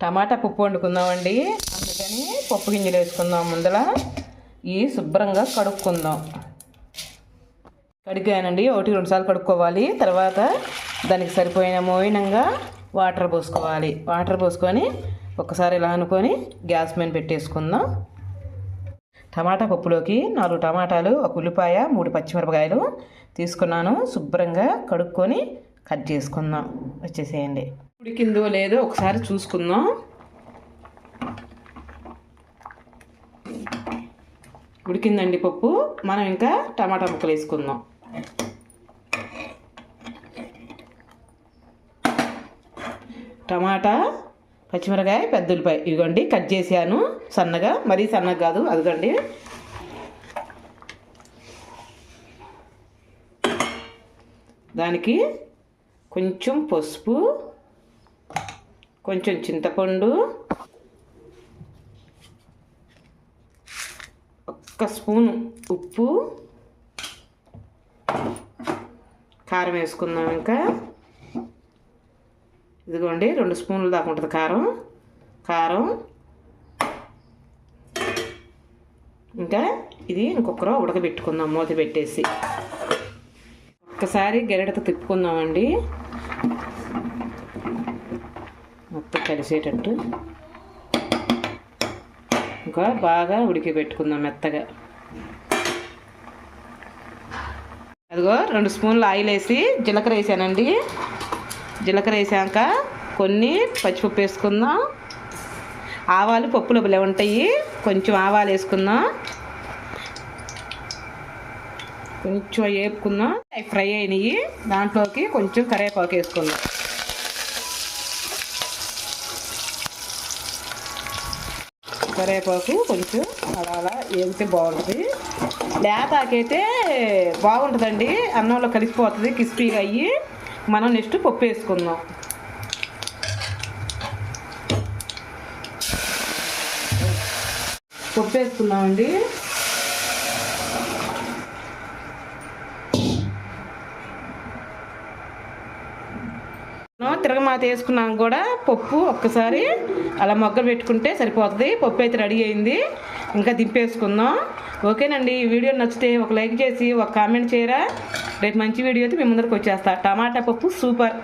టమాటా పప్పు వండుకుందామండి. అందుకని పప్పు గింజలు వేసుకుందాం. ముందర ఇవి శుభ్రంగా కడుక్కుందాం. కడిగానండి, 1-2 సార్లు కడుక్కోవాలి. తర్వాత దానికి సరిపోయిన మోయినంగా వాటర్ పోసుకోవాలి. వాటర్ పోసుకొని ఒకసారి ఇలా అనుకొని గ్యాస్ మీద పెట్టేసుకుందాం. టమాటా పప్పులోకి 4 టమాటాలు, 1 ఉల్లిపాయ, 3 పచ్చిమిరపకాయలు తీసుకున్నాను. శుభ్రంగా కడుక్కొని కట్ చేసుకుందాం. వచ్చేసేయండి. ఉడికిందో లేదో ఒకసారి చూసుకుందాం. ఉడికిందండి పప్పు. మనం ఇంకా టమాటా ముక్కలు వేసుకుందాం. టమాటా, పచ్చిమిరకాయ, పెద్ద ఉల్లిపాయ ఇదిగోండి కట్ చేశాను సన్నగా, మరీ సన్నగా కాదు. అదిగోండి దానికి కొంచెం పసుపు, కొంచెం చింతపండు, 1 స్పూను ఉప్పు, కారం వేసుకుందాం. ఇంకా ఇదిగోండి 2 స్పూన్లు దాకా ఉంటుంది కారం. ఇంకా ఇది ఇంకొకరు ఉడకబెట్టుకుందాం మూత పెట్టేసి. ఒక్కసారి గరిటతో తిప్పుకుందామండి, మొత్తం కలిసేటట్టు. ఇంకా బాగా ఉడికిపెట్టుకుందాం మెత్తగా. అదిగో 2 స్పూన్లు ఆయిల్ వేసి జీలకర్ర వేసానండి. జీలకర్ర వేసాక కొన్ని పచ్చిపప్పు వేసుకుందాం. ఆవాలు పప్పులో భలే ఉంటాయి. కొంచెం ఆవాలు వేసుకుందాం. కొంచెం వేపుకుందాం. అవి ఫ్రై అయినాయి. దాంట్లోకి కొంచెం కరివేపాకు వేసుకుందాం. కరివేపాకు కొంచెం అలా వేగితే బాగుంటుంది. లేతాకైతే బాగుంటుందండి, అన్నంలో కలిసిపోతుంది క్రిస్పీగా అయ్యి. మనం నెక్స్ట్ పప్పు వేసుకుందాం. పప్పు వేసుకుందామండి. తిరగమాత వేసుకున్నాం కూడా పప్పు ఒక్కసారి అలా మొగ్గలు పెట్టుకుంటే సరిపోతుంది. పప్పు అయితే రెడీ అయింది. ఇంకా దింపేసుకుందాం. ఓకేనండి. ఈ వీడియో నచ్చితే ఒక లైక్ చేసి ఒక కామెంట్ చేయరా. రేపు మంచి వీడియో అయితే మీ ముందరకు వచ్చేస్తా. టమాటా పప్పు సూపర్.